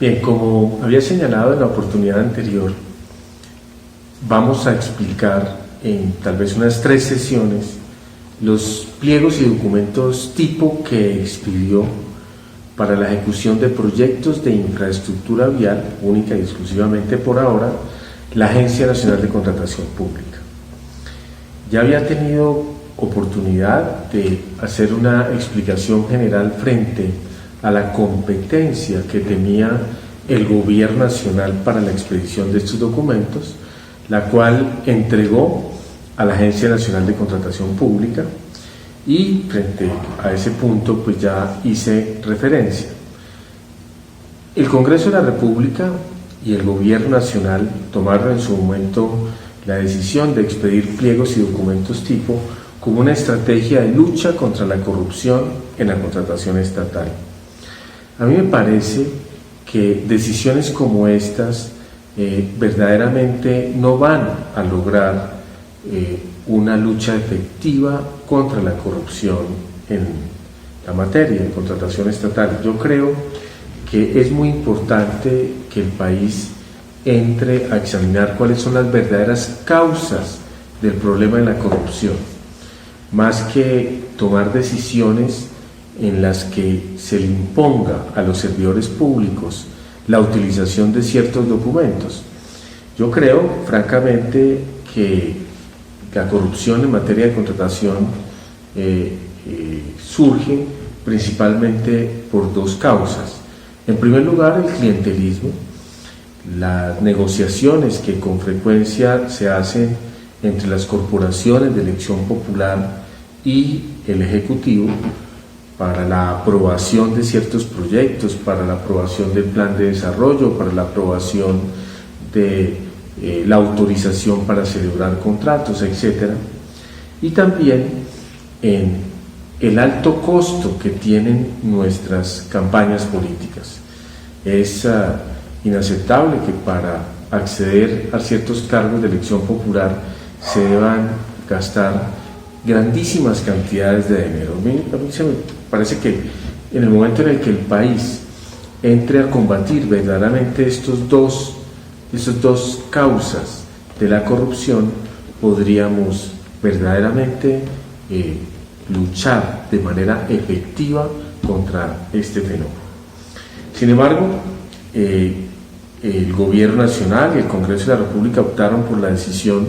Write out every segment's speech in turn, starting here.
Bien, como había señalado en la oportunidad anterior, vamos a explicar en tal vez unas 3 sesiones los pliegos y documentos tipo que expidió para la ejecución de proyectos de infraestructura vial, única y exclusivamente por ahora, la Agencia Nacional de Contratación Pública. Ya había tenido oportunidad de hacer una explicación general frente a la competencia que tenía el Gobierno Nacional para la expedición de estos documentos, la cual entregó a la Agencia Nacional de Contratación Pública, y frente a ese punto pues ya hice referencia. El Congreso de la República y el Gobierno Nacional tomaron en su momento la decisión de expedir pliegos y documentos tipo como una estrategia de lucha contra la corrupción en la contratación estatal. A mí me parece que decisiones como estas verdaderamente no van a lograr una lucha efectiva contra la corrupción en la materia de contratación estatal. Yo creo que es muy importante que el país entre a examinar cuáles son las verdaderas causas del problema de la corrupción, más que tomar decisiones en las que se le imponga a los servidores públicos la utilización de ciertos documentos. Yo creo, francamente, que la corrupción en materia de contratación surge principalmente por 2 causas. En primer lugar, el clientelismo, las negociaciones que con frecuencia se hacen entre las corporaciones de elección popular y el Ejecutivo para la aprobación de ciertos proyectos, para la aprobación del plan de desarrollo, para la aprobación de la autorización para celebrar contratos, etc. Y también en el alto costo que tienen nuestras campañas políticas. Es inaceptable que para acceder a ciertos cargos de elección popular se deban gastar grandísimas cantidades de dinero. A mí se me parece que en el momento en el que el país entre a combatir verdaderamente esas dos causas de la corrupción, podríamos verdaderamente luchar de manera efectiva contra este fenómeno. Sin embargo, el Gobierno Nacional y el Congreso de la República optaron por la decisión,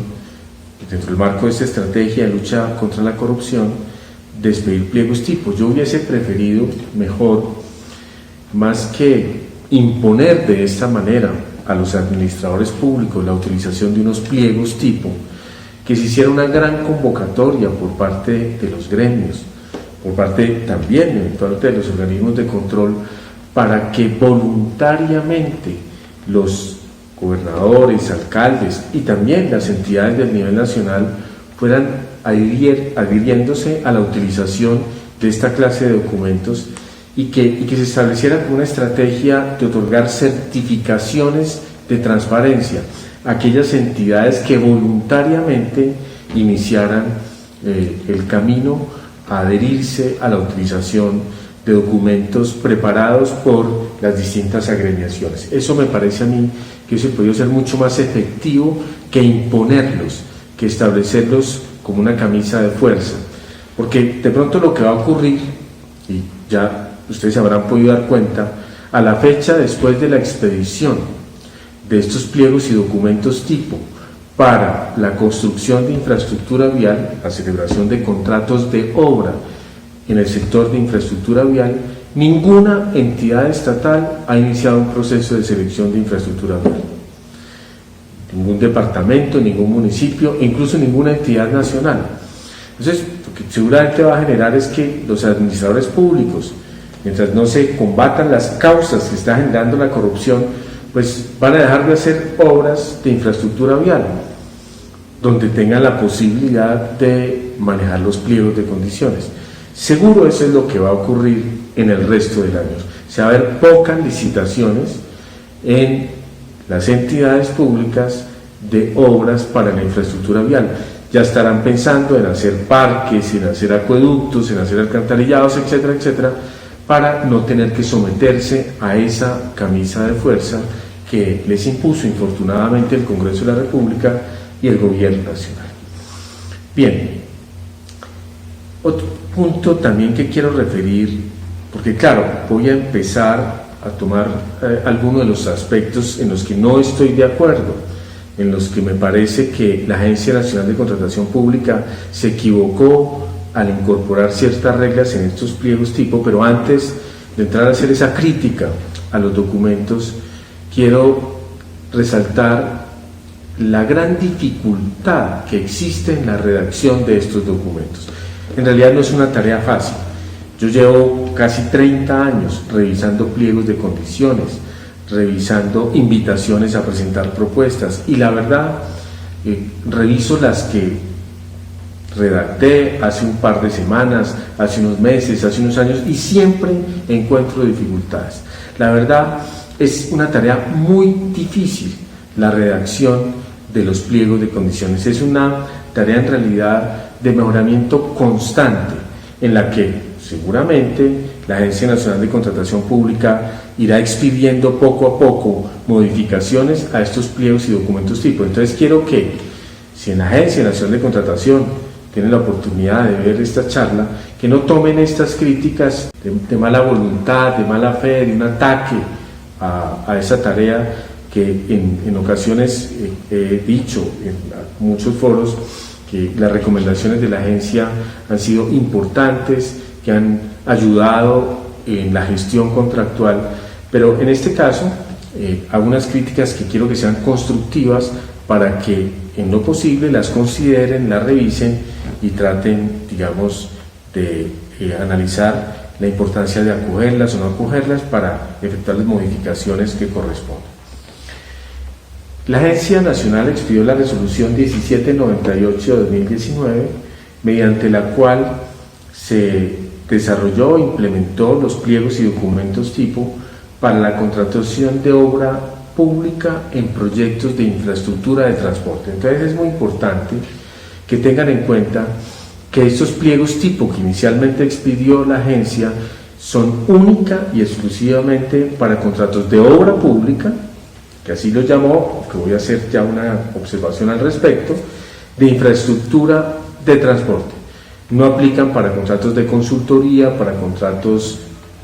dentro del marco de esta estrategia de lucha contra la corrupción, de expedir pliegos tipo. Yo hubiese preferido mejor, más que imponer de esta manera a los administradores públicos la utilización de unos pliegos tipo, que se hiciera una gran convocatoria por parte de los gremios, por parte también eventualmente de los organismos de control, para que voluntariamente los gobernadores, alcaldes y también las entidades del nivel nacional fueran adhiriéndose a la utilización de esta clase de documentos y que se estableciera como una estrategia de otorgar certificaciones de transparencia a aquellas entidades que voluntariamente iniciaran el camino a adherirse a la utilización de documentos preparados por las distintas agremiaciones. Eso me parece a mí que se podría ser mucho más efectivo que imponerlos, que establecerlos como una camisa de fuerza, porque de pronto lo que va a ocurrir, y ya ustedes se habrán podido dar cuenta, a la fecha después de la expedición de estos pliegos y documentos tipo para la construcción de infraestructura vial, la celebración de contratos de obra en el sector de infraestructura vial, ninguna entidad estatal ha iniciado un proceso de selección de infraestructura vial. Ningún departamento, ningún municipio, incluso ninguna entidad nacional. Entonces, lo que seguramente va a generar es que los administradores públicos, mientras no se combatan las causas que está generando la corrupción, pues van a dejar de hacer obras de infraestructura vial, donde tengan la posibilidad de manejar los pliegos de condiciones. Seguro eso es lo que va a ocurrir en el resto del año. Se va a ver pocas licitaciones en las entidades públicas de obras para la infraestructura vial. Ya estarán pensando en hacer parques, en hacer acueductos, en hacer alcantarillados, etcétera, etcétera, para no tener que someterse a esa camisa de fuerza que les impuso infortunadamente el Congreso de la República y el Gobierno Nacional. Bien, otro punto también que quiero referir, porque claro, voy a empezar a tomar algunos de los aspectos en los que no estoy de acuerdo, en los que me parece que la Agencia Nacional de Contratación Pública se equivocó al incorporar ciertas reglas en estos pliegos tipo, pero antes de entrar a hacer esa crítica a los documentos, quiero resaltar la gran dificultad que existe en la redacción de estos documentos. En realidad no es una tarea fácil. Yo llevo casi 30 años revisando pliegos de condiciones, revisando invitaciones a presentar propuestas, y la verdad, reviso las que redacté hace un par de semanas, hace unos meses, hace unos años, y siempre encuentro dificultades. La verdad, es una tarea muy difícil la redacción de los pliegos de condiciones. Es una tarea en realidad de mejoramiento constante, en la que seguramente la Agencia Nacional de Contratación Pública irá expidiendo poco a poco modificaciones a estos pliegos y documentos tipo. Entonces quiero que, si en la Agencia Nacional de Contratación tienen la oportunidad de ver esta charla, que no tomen estas críticas de mala voluntad, de mala fe, de un ataque a esa tarea que en ocasiones he dicho en muchos foros que las recomendaciones de la agencia han sido importantes, que han ayudado en la gestión contractual, pero en este caso hago unas críticas que quiero que sean constructivas para que en lo posible las consideren, las revisen y traten, digamos, de analizar la importancia de acogerlas o no acogerlas para efectuar las modificaciones que correspondan. La Agencia Nacional expidió la resolución 1798 de 2019, mediante la cual se desarrolló e implementó los pliegos y documentos tipo para la contratación de obra pública en proyectos de infraestructura de transporte. Entonces es muy importante que tengan en cuenta que estos pliegos tipo que inicialmente expidió la agencia son única y exclusivamente para contratos de obra pública, que así lo llamó, que voy a hacer ya una observación al respecto, de infraestructura de transporte. No aplican para contratos de consultoría, para contratos,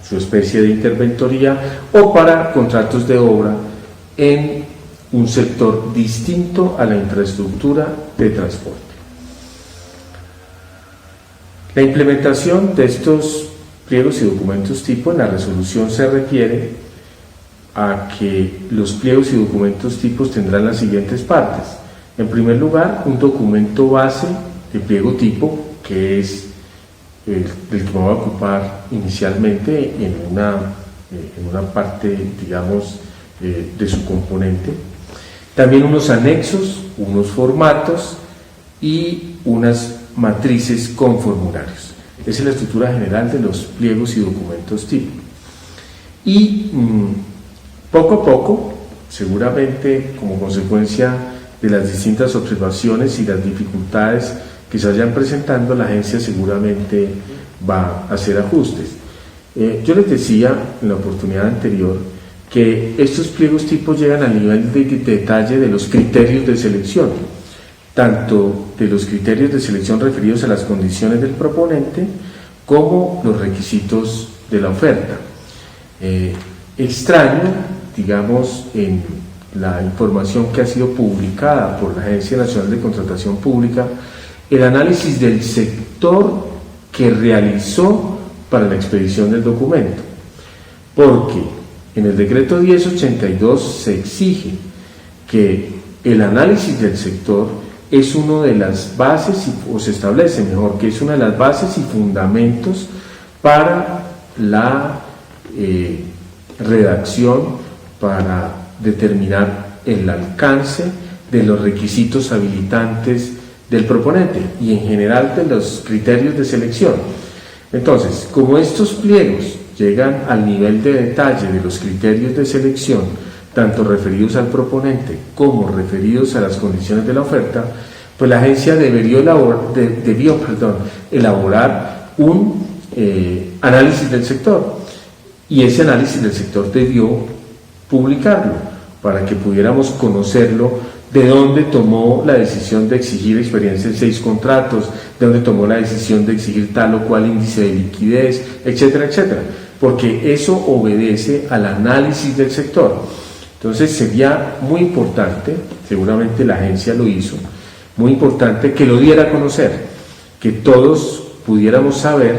su especie de interventoría, o para contratos de obra en un sector distinto a la infraestructura de transporte. La implementación de estos pliegos y documentos tipo en la resolución se refiere a que los pliegos y documentos tipos tendrán las siguientes partes. En primer lugar, un documento base de pliego tipo, que es el que me voy a ocupar inicialmente en una parte, digamos, de su componente. También unos anexos, unos formatos y unas matrices con formularios. Esa es la estructura general de los pliegos y documentos tipo. Y poco a poco, seguramente como consecuencia de las distintas observaciones y las dificultades que se vayan presentando, la agencia seguramente va a hacer ajustes. Yo les decía en la oportunidad anterior que estos pliegos tipos llegan al nivel de detalle de los criterios de selección, tanto de los criterios de selección referidos a las condiciones del proponente como los requisitos de la oferta. Extraño, digamos, en la información que ha sido publicada por la Agencia Nacional de Contratación Pública, el análisis del sector que realizó para la expedición del documento, porque en el decreto 1082 se exige que el análisis del sector es una de las bases, o se establece mejor, que es una de las bases y fundamentos para la redacción, para determinar el alcance de los requisitos habilitantes del proponente y en general de los criterios de selección. Entonces, como estos pliegos llegan al nivel de detalle de los criterios de selección, tanto referidos al proponente como referidos a las condiciones de la oferta, pues la agencia debió elaborar un análisis del sector. y ese análisis del sector debió publicarlo para que pudiéramos conocerlo, de dónde tomó la decisión de exigir experiencia en 6 contratos, de dónde tomó la decisión de exigir tal o cual índice de liquidez, etcétera, etcétera, porque eso obedece al análisis del sector. Entonces sería muy importante, seguramente la agencia lo hizo, muy importante que lo diera a conocer, que todos pudiéramos saber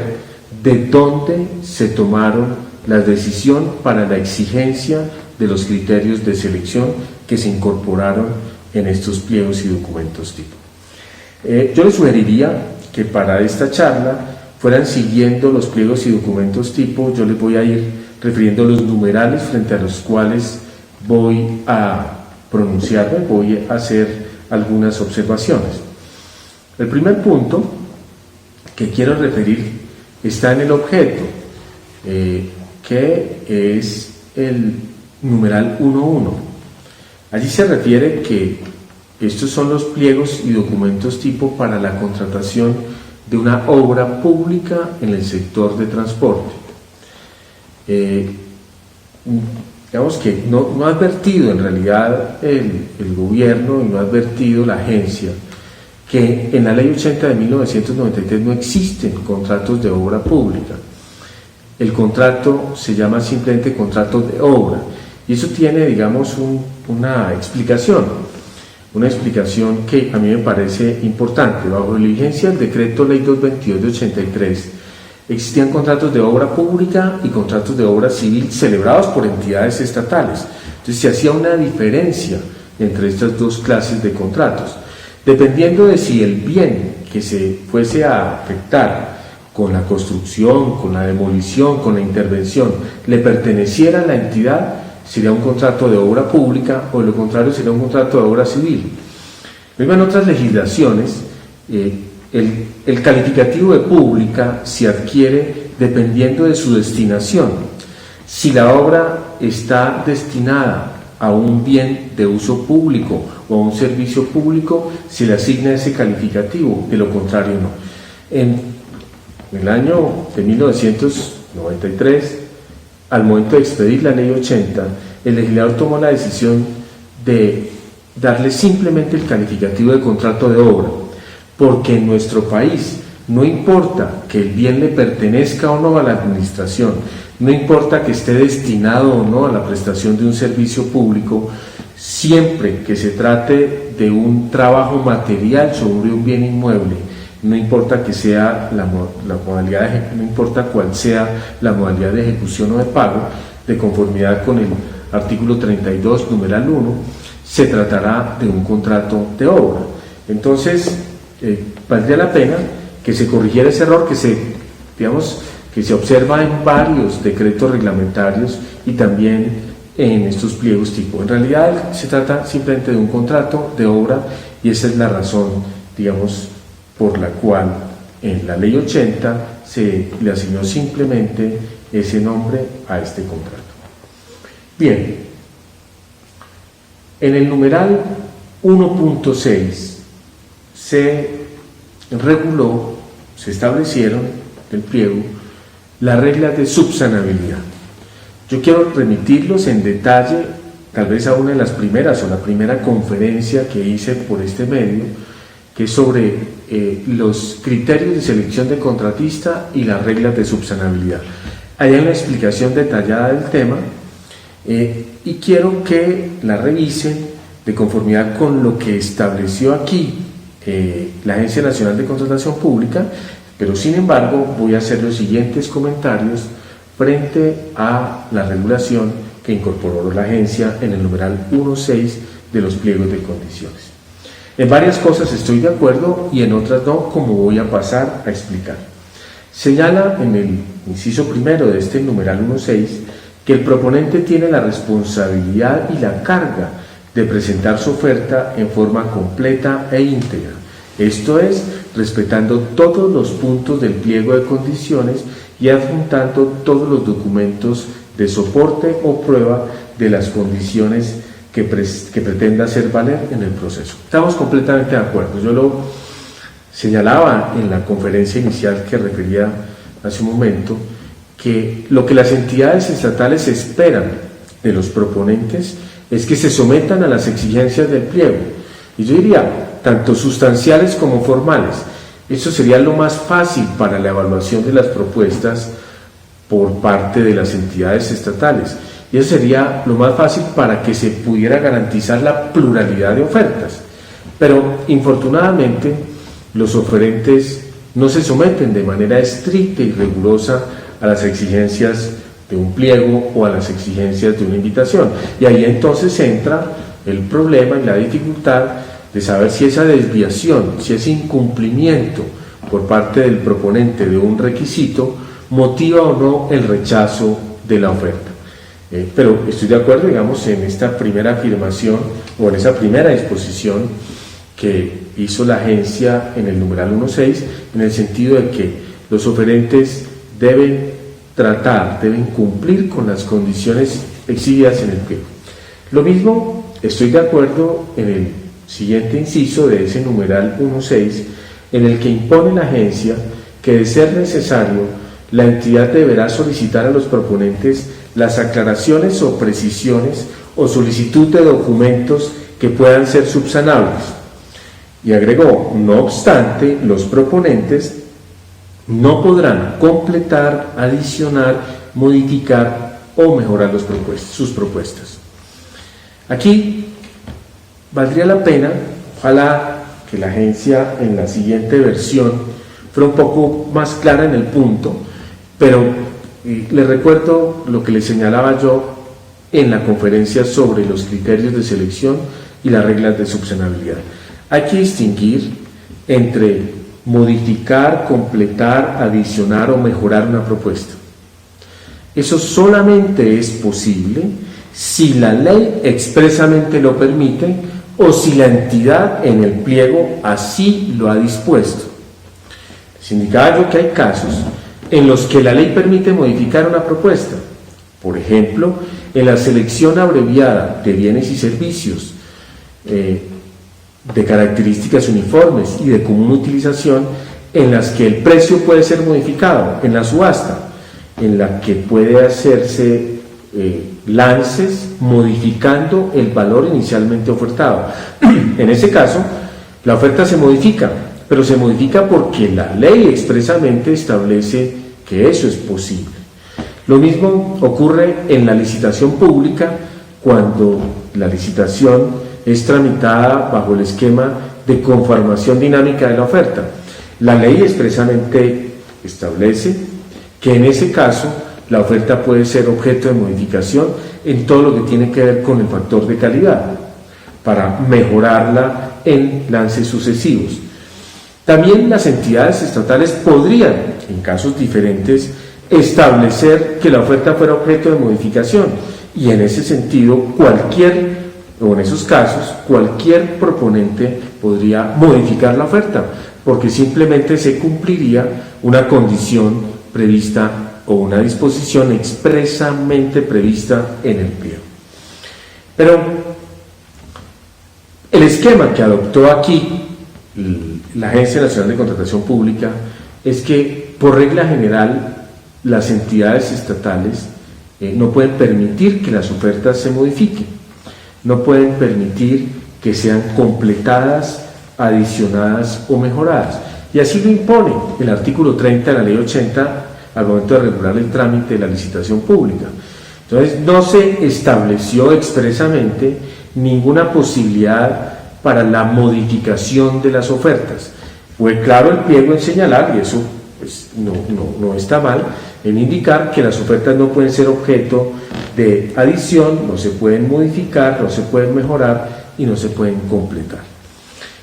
de dónde se tomaron las decisiones para la exigencia de los criterios de selección que se incorporaron en estos pliegos y documentos tipo. Yo les sugeriría que para esta charla fueran siguiendo los pliegos y documentos tipo. Yo les voy a ir refiriendo los numerales frente a los cuales voy a pronunciarme, voy a hacer algunas observaciones. El primer punto que quiero referir está en el objeto, que es el numeral 1.1. Allí se refiere que estos son los pliegos y documentos tipo para la contratación de una obra pública en el sector de transporte. Digamos que no ha advertido en realidad el gobierno y no ha advertido la agencia que en la Ley 80 de 1993 no existen contratos de obra pública. El contrato se llama simplemente contrato de obra, y eso tiene, digamos, una explicación que a mí me parece importante. Bajo la vigencia del decreto Ley 222 de 83, existían contratos de obra pública y contratos de obra civil celebrados por entidades estatales. Entonces se hacía una diferencia entre estas dos clases de contratos. Dependiendo de si el bien que se fuese a afectar con la construcción, con la demolición, con la intervención, le perteneciera a la entidad, sería un contrato de obra pública, o de lo contrario sería un contrato de obra civil. Luego en otras legislaciones, el calificativo de pública se adquiere dependiendo de su destinación. Si la obra está destinada a un bien de uso público o a un servicio público, se le asigna ese calificativo, de lo contrario no. En el año de 1993, al momento de expedir la Ley 80, el legislador tomó la decisión de darle simplemente el calificativo de contrato de obra, porque en nuestro país no importa que el bien le pertenezca o no a la administración, no importa que esté destinado o no a la prestación de un servicio público, siempre que se trate de un trabajo material sobre un bien inmueble, no importa que sea la modalidad no importa cuál sea la modalidad de ejecución o de pago, de conformidad con el artículo 32, numeral 1, se tratará de un contrato de obra. Entonces, valdría la pena que se corrigiera ese error que se observa en varios decretos reglamentarios y también en estos pliegos tipo. En realidad se trata simplemente de un contrato de obra, y esa es la razón, digamos, por la cual en la Ley 80 se le asignó simplemente ese nombre a este contrato. Bien, en el numeral 1.6 se reguló, se establecieron del pliego las reglas de subsanabilidad. Yo quiero remitirlos en detalle, tal vez a una de las primeras o la primera conferencia que hice por este medio, que es sobre los criterios de selección de contratista y las reglas de subsanabilidad. Hay una explicación detallada del tema y quiero que la revisen de conformidad con lo que estableció aquí la Agencia Nacional de Contratación Pública, pero sin embargo voy a hacer los siguientes comentarios frente a la regulación que incorporó la agencia en el numeral 1.6 de los pliegos de condiciones. En varias cosas estoy de acuerdo y en otras no, como voy a pasar a explicar. Señala en el inciso primero de este numeral 1.6 que el proponente tiene la responsabilidad y la carga de presentar su oferta en forma completa e íntegra, esto es, respetando todos los puntos del pliego de condiciones y adjuntando todos los documentos de soporte o prueba de las condiciones que pretenda hacer valer en el proceso. Estamos completamente de acuerdo. Yo lo señalaba en la conferencia inicial que refería hace un momento, que lo que las entidades estatales esperan de los proponentes es que se sometan a las exigencias del pliego. Y yo diría, tanto sustanciales como formales. Eso sería lo más fácil para la evaluación de las propuestas por parte de las entidades estatales. Y eso sería lo más fácil para que se pudiera garantizar la pluralidad de ofertas. Pero, infortunadamente, los oferentes no se someten de manera estricta y rigurosa a las exigencias de un pliego o a las exigencias de una invitación. Y ahí entonces entra el problema y la dificultad de saber si esa desviación, si ese incumplimiento por parte del proponente de un requisito motiva o no el rechazo de la oferta. Pero estoy de acuerdo, digamos, en esta primera afirmación o en esa primera disposición que hizo la agencia en el numeral 1.6, en el sentido de que los oferentes deben cumplir con las condiciones exigidas en el pliego. Lo mismo, estoy de acuerdo en el siguiente inciso de ese numeral 1.6, en el que impone la agencia que, de ser necesario, la entidad deberá solicitar a los proponentes las aclaraciones o precisiones o solicitud de documentos que puedan ser subsanables. Y agregó, no obstante, los proponentes no podrán completar, adicionar, modificar o mejorar sus propuestas. Aquí valdría la pena, ojalá que la agencia en la siguiente versión fuera un poco más clara en el punto, pero les recuerdo lo que les señalaba yo en la conferencia sobre los criterios de selección y las reglas de subsanabilidad. Hay que distinguir entre modificar, completar, adicionar o mejorar una propuesta. Eso solamente es posible si la ley expresamente lo permite o si la entidad en el pliego así lo ha dispuesto. Les indicaba yo que hay casos en los que la ley permite modificar una propuesta. Por ejemplo, en la selección abreviada de bienes y servicios de características uniformes y de común utilización, en las que el precio puede ser modificado en la subasta, en la que puede hacerse lances modificando el valor inicialmente ofertado. En ese caso, la oferta se modifica, pero se modifica porque la ley expresamente establece que eso es posible. Lo mismo ocurre en la licitación pública, cuando la licitación es tramitada bajo el esquema de conformación dinámica de la oferta. La ley expresamente establece que en ese caso la oferta puede ser objeto de modificación en todo lo que tiene que ver con el factor de calidad, para mejorarla en lances sucesivos. También las entidades estatales podrían, en casos diferentes, establecer que la oferta fuera objeto de modificación, y en ese sentido en esos casos, cualquier proponente podría modificar la oferta, porque simplemente se cumpliría una condición prevista o una disposición expresamente prevista en el pliego. Pero el esquema que adoptó aquí la Agencia Nacional de Contratación Pública es que, por regla general, las entidades estatales no pueden permitir que las ofertas se modifiquen, no pueden permitir que sean completadas, adicionadas o mejoradas. Y así lo impone el artículo 30 de la Ley 80 al momento de regular el trámite de la licitación pública. Entonces, no se estableció expresamente ninguna posibilidad para la modificación de las ofertas. Fue claro el pliego en señalar, y eso pues, no está mal, en indicar que las ofertas no pueden ser objeto de adición, no se pueden modificar, no se pueden mejorar y no se pueden completar.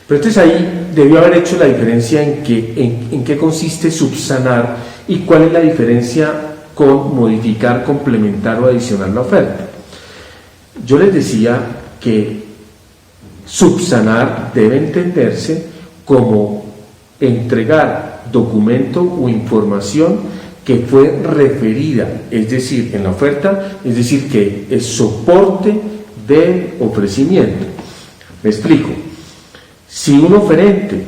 Pero entonces ahí debió haber hecho la diferencia en qué consiste subsanar y cuál es la diferencia con modificar, complementar o adicionar la oferta. Yo les decía que subsanar debe entenderse como entregar documento o información que fue referida, es decir, en la oferta, es decir, que es soporte del ofrecimiento. Me explico. Si un oferente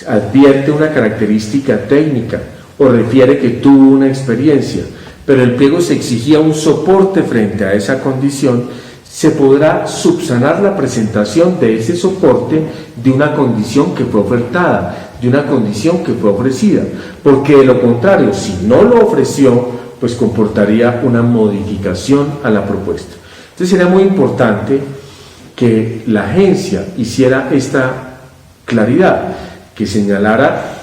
advierte una característica técnica o refiere que tuvo una experiencia, pero el pliego se exigía un soporte frente a esa condición, se podrá subsanar la presentación de ese soporte de una condición que fue ofertada, de una condición que fue ofrecida, porque de lo contrario, si no lo ofreció, pues comportaría una modificación a la propuesta. Entonces sería muy importante que la agencia hiciera esta claridad, que señalara,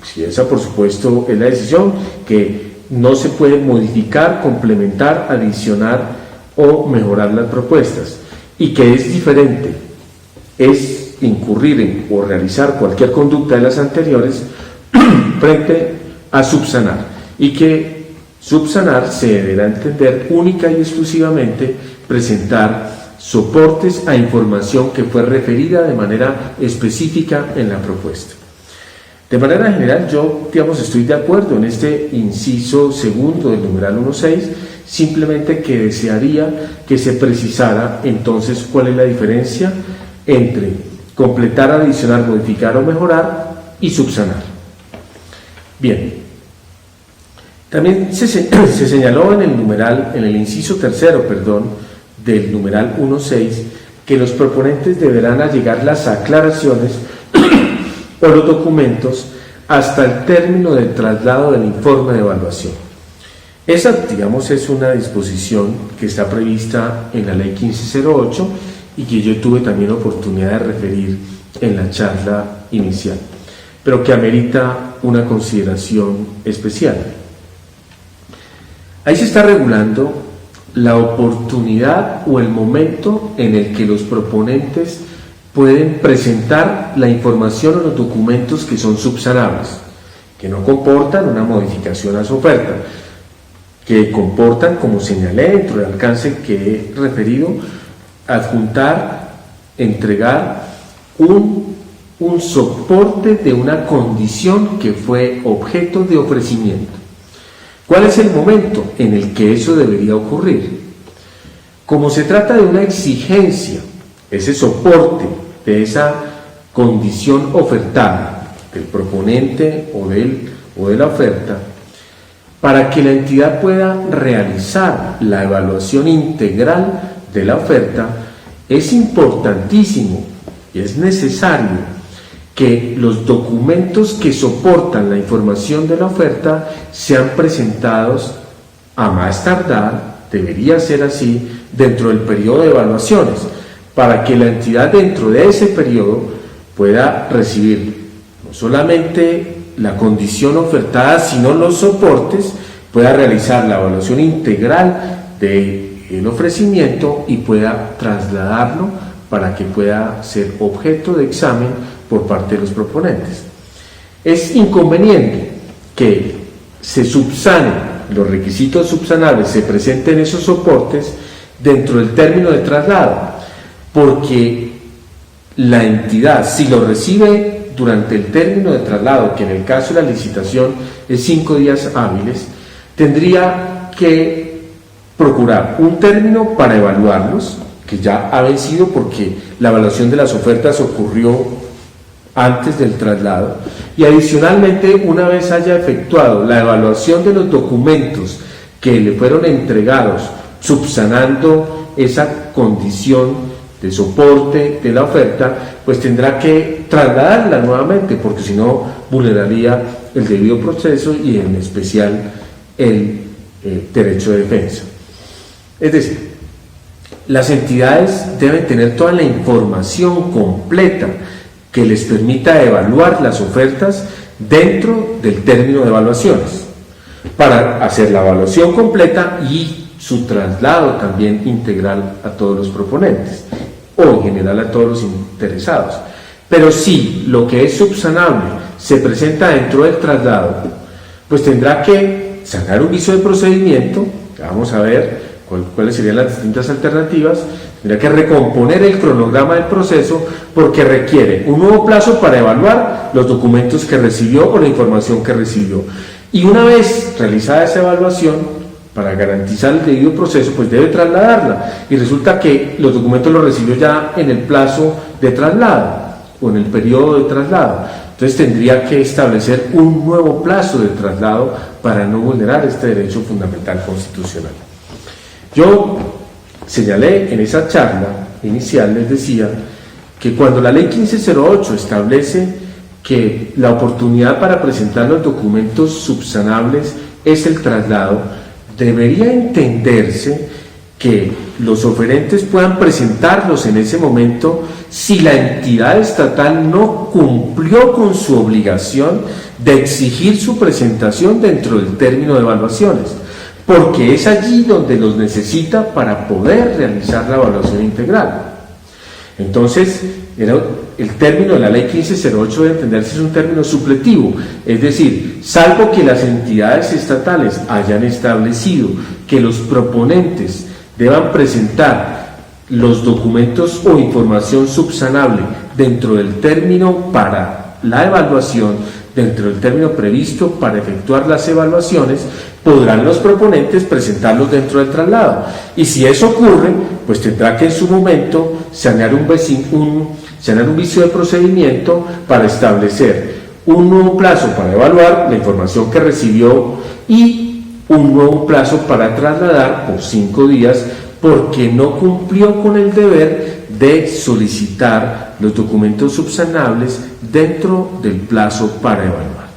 si esa por supuesto es la decisión, que no se puede modificar, complementar, adicionar o mejorar las propuestas, y que es diferente, es incurrir en o realizar cualquier conducta de las anteriores frente a subsanar, y que subsanar se deberá entender única y exclusivamente presentar soportes a información que fue referida de manera específica en la propuesta. De manera general, yo, estoy de acuerdo en este inciso segundo del numeral 1.6, simplemente que desearía que se precisara entonces cuál es la diferencia entre completar, adicionar, modificar o mejorar y subsanar. Bien, también se señaló en el inciso tercero, del numeral 1.6, que los proponentes deberán allegar las aclaraciones o los documentos hasta el término del traslado del informe de evaluación. Esa, es una disposición que está prevista en la Ley 1508 y que yo tuve también oportunidad de referir en la charla inicial, pero que amerita una consideración especial. Ahí se está regulando la oportunidad o el momento en el que los proponentes pueden presentar la información o los documentos que son subsanables, que no comportan una modificación a su oferta, que comportan, como señalé, dentro del alcance que he referido, adjuntar, entregar un soporte de una condición que fue objeto de ofrecimiento. ¿Cuál es el momento en el que eso debería ocurrir? Como se trata de una exigencia, ese soporte de esa condición ofertada del proponente o de la oferta, para que la entidad pueda realizar la evaluación integral de la oferta, es importantísimo y es necesario que los documentos que soportan la información de la oferta sean presentados a más tardar, debería ser así, dentro del periodo de evaluaciones, para que la entidad dentro de ese periodo pueda recibir no solamente la condición ofertada, sino los soportes, pueda realizar la evaluación integral del ofrecimiento y pueda trasladarlo para que pueda ser objeto de examen por parte de los proponentes. Es inconveniente que se subsanen los requisitos subsanables, se presenten esos soportes dentro del término de traslado, porque la entidad, si lo recibe durante el término de traslado, que en el caso de la licitación es 5 días hábiles, tendría que procurar un término para evaluarlos, que ya ha vencido porque la evaluación de las ofertas ocurrió antes del traslado, y adicionalmente, una vez haya efectuado la evaluación de los documentos que le fueron entregados, subsanando esa condición de soporte de la oferta, pues tendrá que trasladarla nuevamente, porque si no vulneraría el debido proceso y en especial el derecho de defensa. Es decir, las entidades deben tener toda la información completa que les permita evaluar las ofertas dentro del término de evaluaciones, para hacer la evaluación completa y su traslado también integral a todos los proponentes o en general a todos los interesados. Pero si lo que es subsanable se presenta dentro del traslado, pues tendrá que sacar un viso de procedimiento, que vamos a ver cuáles serían las distintas alternativas, tendrá que recomponer el cronograma del proceso porque requiere un nuevo plazo para evaluar los documentos que recibió o la información que recibió. Y una vez realizada esa evaluación, para garantizar el debido proceso, pues debe trasladarla. Y resulta que los documentos los recibió ya en el plazo de traslado o en el periodo de traslado. Entonces tendría que establecer un nuevo plazo de traslado para no vulnerar este derecho fundamental constitucional. Yo señalé en esa charla inicial, les decía, que cuando la ley 1508 establece que la oportunidad para presentar los documentos subsanables es el traslado, debería entenderse que los oferentes puedan presentarlos en ese momento si la entidad estatal no cumplió con su obligación de exigir su presentación dentro del término de evaluaciones, porque es allí donde los necesita para poder realizar la evaluación integral. Entonces, el término de la ley 1508 debe entenderse es un término supletivo, es decir, salvo que las entidades estatales hayan establecido que los proponentes deban presentar los documentos o información subsanable dentro del término para la evaluación, dentro del término previsto para efectuar las evaluaciones, podrán los proponentes presentarlos dentro del traslado. Y si eso ocurre, pues tendrá que en su momento sanear un vicio de procedimiento para establecer un nuevo plazo para evaluar la información que recibió y un nuevo plazo para trasladar por 5 días porque no cumplió con el deber de solicitar los documentos subsanables dentro del plazo para evaluar.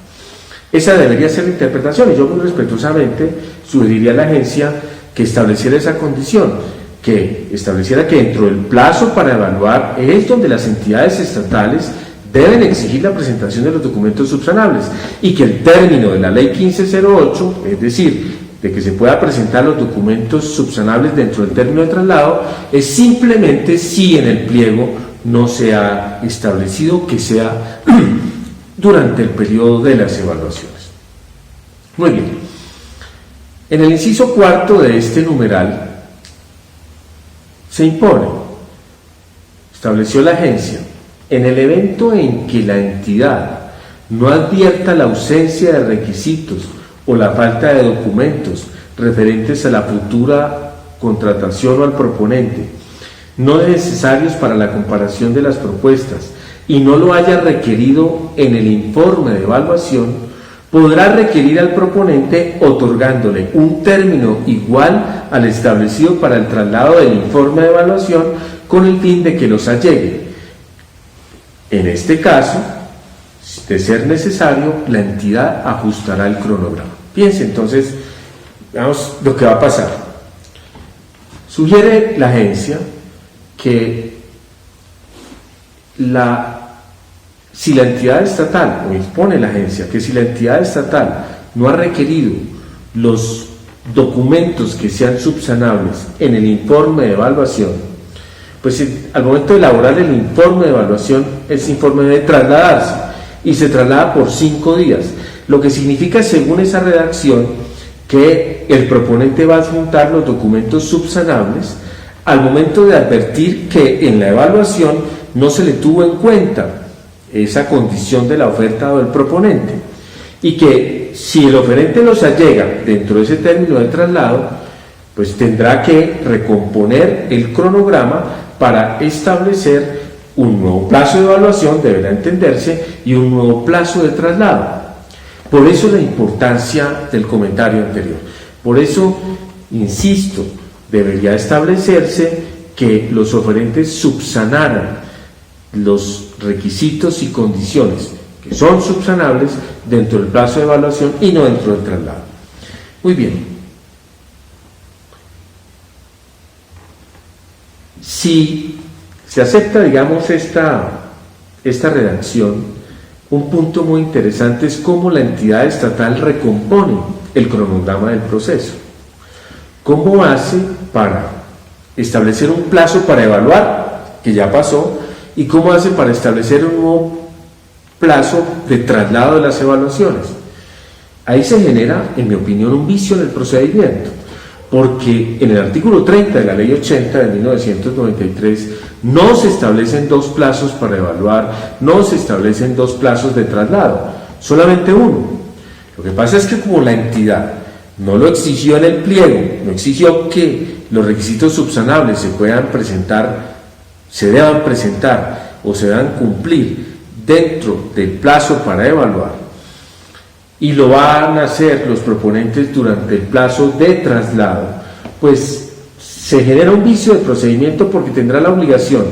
Esa debería ser la interpretación y yo muy respetuosamente sugeriría a la agencia que estableciera esa condición, que estableciera que dentro del plazo para evaluar es donde las entidades estatales deben exigir la presentación de los documentos subsanables y que el término de la ley 1508, es decir, de que se pueda presentar los documentos subsanables dentro del término de traslado, es simplemente si en el pliego no se ha establecido que sea durante el periodo de las evaluaciones. Muy bien. En el inciso cuarto de este numeral se impone, estableció la agencia, en el evento en que la entidad no advierta la ausencia de requisitos o la falta de documentos referentes a la futura contratación o al proponente, no necesarios para la comparación de las propuestas, y no lo haya requerido en el informe de evaluación, podrá requerir al proponente otorgándole un término igual al establecido para el traslado del informe de evaluación con el fin de que los allegue. En este caso, de ser necesario, la entidad ajustará el cronograma. Piense entonces, veamos lo que va a pasar. Sugiere la agencia que si la entidad estatal, o expone la agencia, que si la entidad estatal no ha requerido los documentos que sean subsanables en el informe de evaluación, pues al momento de elaborar el informe de evaluación, ese informe debe trasladarse y se traslada por 5 días, lo que significa, según esa redacción, que el proponente va a adjuntar los documentos subsanables al momento de advertir que en la evaluación no se le tuvo en cuenta esa condición de la oferta o del proponente, y que si el oferente los allega dentro de ese término de traslado, pues tendrá que recomponer el cronograma para establecer un nuevo plazo de evaluación, deberá entenderse, y un nuevo plazo de traslado. Por eso la importancia del comentario anterior. Por eso, insisto, debería establecerse que los oferentes subsanaran los requisitos y condiciones que son subsanables dentro del plazo de evaluación y no dentro del traslado. Muy bien. Si se acepta, digamos, esta redacción, un punto muy interesante es cómo la entidad estatal recompone el cronograma del proceso. ¿Cómo hace para establecer un plazo para evaluar, que ya pasó, y cómo hace para establecer un nuevo plazo de traslado de las evaluaciones? Ahí se genera, en mi opinión, un vicio en el procedimiento, porque en el artículo 30 de la Ley 80 de 1993 no se establecen 2 plazos para evaluar, no se establecen 2 plazos de traslado, solamente uno. Lo que pasa es que como la entidad no lo exigió en el pliego, no exigió que los requisitos subsanables se deban presentar o se deban cumplir dentro del plazo para evaluar, y lo van a hacer los proponentes durante el plazo de traslado, pues se genera un vicio de procedimiento, porque tendrá la obligación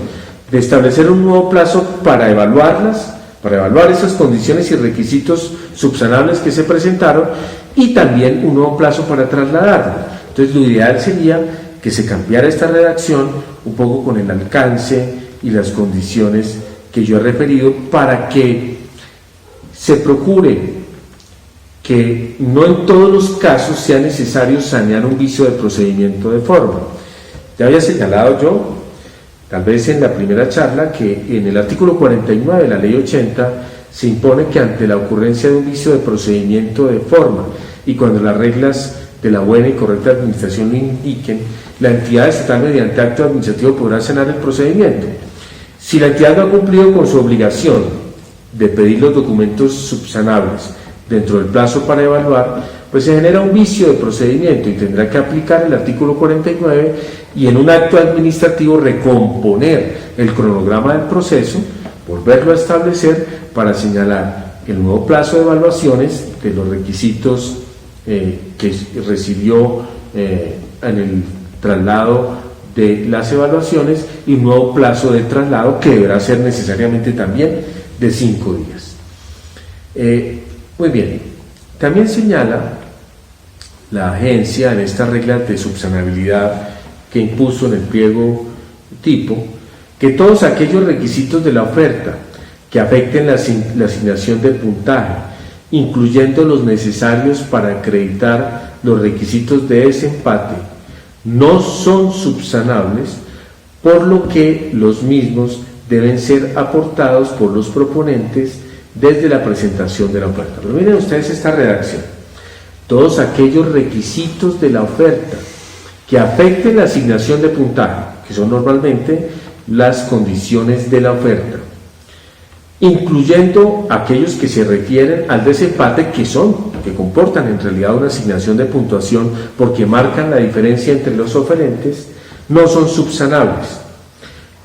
de establecer un nuevo plazo para evaluarlas, para evaluar esas condiciones y requisitos subsanables que se presentaron, y también un nuevo plazo para trasladarlas. Entonces, lo ideal sería que se cambiara esta redacción un poco con el alcance y las condiciones que yo he referido, para que se procure que no en todos los casos sea necesario sanear un vicio de procedimiento de forma. Ya había señalado yo, tal vez en la primera charla, que en el artículo 49 de la Ley 80 se impone que ante la ocurrencia de un vicio de procedimiento de forma, y cuando las reglas de la buena y correcta administración lo indiquen, la entidad estatal mediante acto administrativo podrá sanar el procedimiento. Si la entidad no ha cumplido con su obligación de pedir los documentos subsanables dentro del plazo para evaluar, pues se genera un vicio de procedimiento y tendrá que aplicar el artículo 49 y en un acto administrativo recomponer el cronograma del proceso, volverlo a establecer para señalar el nuevo plazo de evaluaciones de los requisitos que recibió en el traslado de las evaluaciones, y un nuevo plazo de traslado que deberá ser necesariamente también de 5 días. Muy bien, también señala la agencia en estas reglas de subsanabilidad que impuso en el pliego tipo, que todos aquellos requisitos de la oferta que afecten la asignación del puntaje, incluyendo los necesarios para acreditar los requisitos de desempate, no son subsanables, por lo que los mismos deben ser aportados por los proponentes desde la presentación de la oferta. Pero miren ustedes esta redacción: todos aquellos requisitos de la oferta que afecten la asignación de puntaje, que son normalmente las condiciones de la oferta, incluyendo aquellos que se refieren al desempate, que comportan en realidad una asignación de puntuación porque marcan la diferencia entre los oferentes, no son subsanables,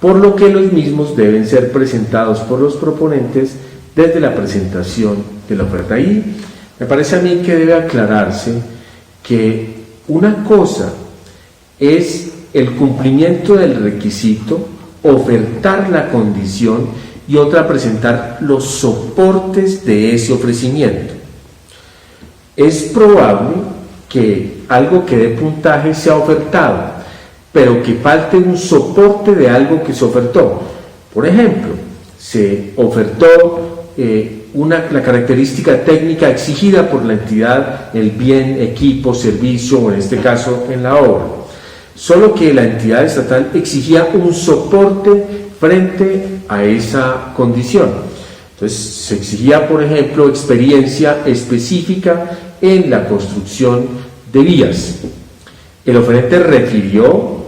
por lo que los mismos deben ser presentados por los proponentes desde la presentación de la oferta. Ahí me parece a mí que debe aclararse que una cosa es el cumplimiento del requisito, ofertar la condición, y otra presentar los soportes de ese ofrecimiento. Es probable que algo que dé puntaje sea ofertado, pero que falte un soporte de algo que se ofertó. Por ejemplo, se ofertó la característica técnica exigida por la entidad, el bien, equipo, servicio, o en este caso en la obra, solo que la entidad estatal exigía un soporte frente a esa condición. Entonces se exigía, por ejemplo, experiencia específica en la construcción de vías. El oferente refirió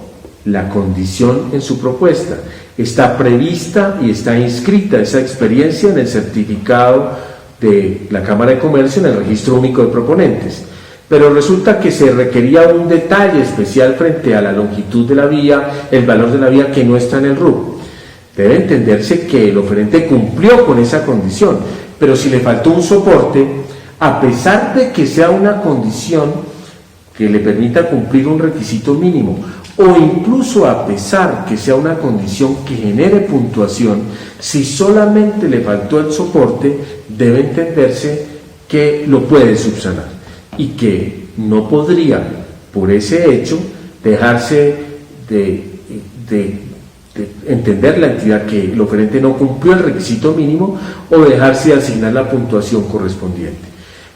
la condición en su propuesta. Está prevista y está inscrita esa experiencia en el certificado de la Cámara de Comercio, en el registro único de proponentes. Pero resulta que se requería un detalle especial frente a la longitud de la vía, el valor de la vía, que no está en el RUP. Debe entenderse que el oferente cumplió con esa condición, pero si le faltó un soporte, a pesar de que sea una condición que le permita cumplir un requisito mínimo, o incluso a pesar que sea una condición que genere puntuación, si solamente le faltó el soporte, debe entenderse que lo puede subsanar y que no podría, por ese hecho, dejarse de entender la entidad que el oferente no cumplió el requisito mínimo, o dejarse de asignar la puntuación correspondiente.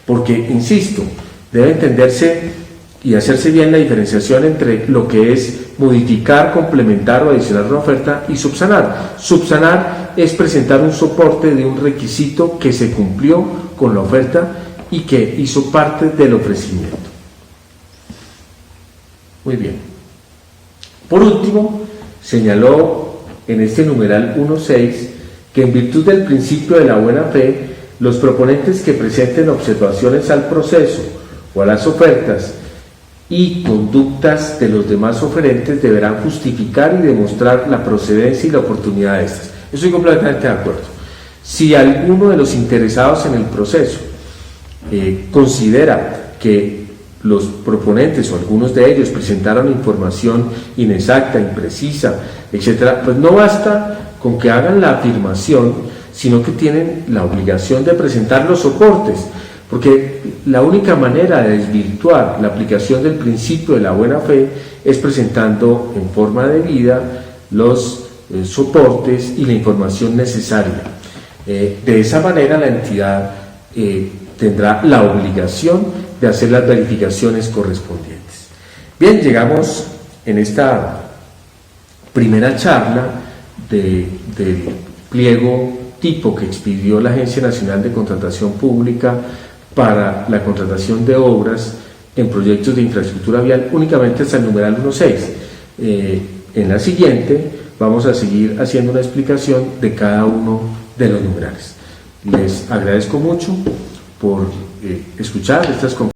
Porque, insisto, debe entenderse y hacerse bien la diferenciación entre lo que es modificar, complementar o adicionar una oferta, y subsanar. Subsanar es presentar un soporte de un requisito que se cumplió con la oferta y que hizo parte del ofrecimiento. Muy bien. Por último, señaló en este numeral 1.6 que en virtud del principio de la buena fe, los proponentes que presenten observaciones al proceso o a las ofertas y conductas de los demás oferentes deberán justificar y demostrar la procedencia y la oportunidad de estas. Estoy completamente de acuerdo. Si alguno de los interesados en el proceso considera que los proponentes o algunos de ellos presentaron información inexacta, imprecisa, etcétera, pues no basta con que hagan la afirmación, sino que tienen la obligación de presentar los soportes, porque la única manera de desvirtuar la aplicación del principio de la buena fe es presentando en forma debida los soportes y la información necesaria. De esa manera la entidad tendrá la obligación de hacer las verificaciones correspondientes. Bien, llegamos en esta primera charla del pliego tipo que expidió la Agencia Nacional de Contratación Pública para la contratación de obras en proyectos de infraestructura vial únicamente hasta el numeral 1.6. En la siguiente vamos a seguir haciendo una explicación de cada uno de los numerales. Les agradezco mucho por escuchar estas conferencias.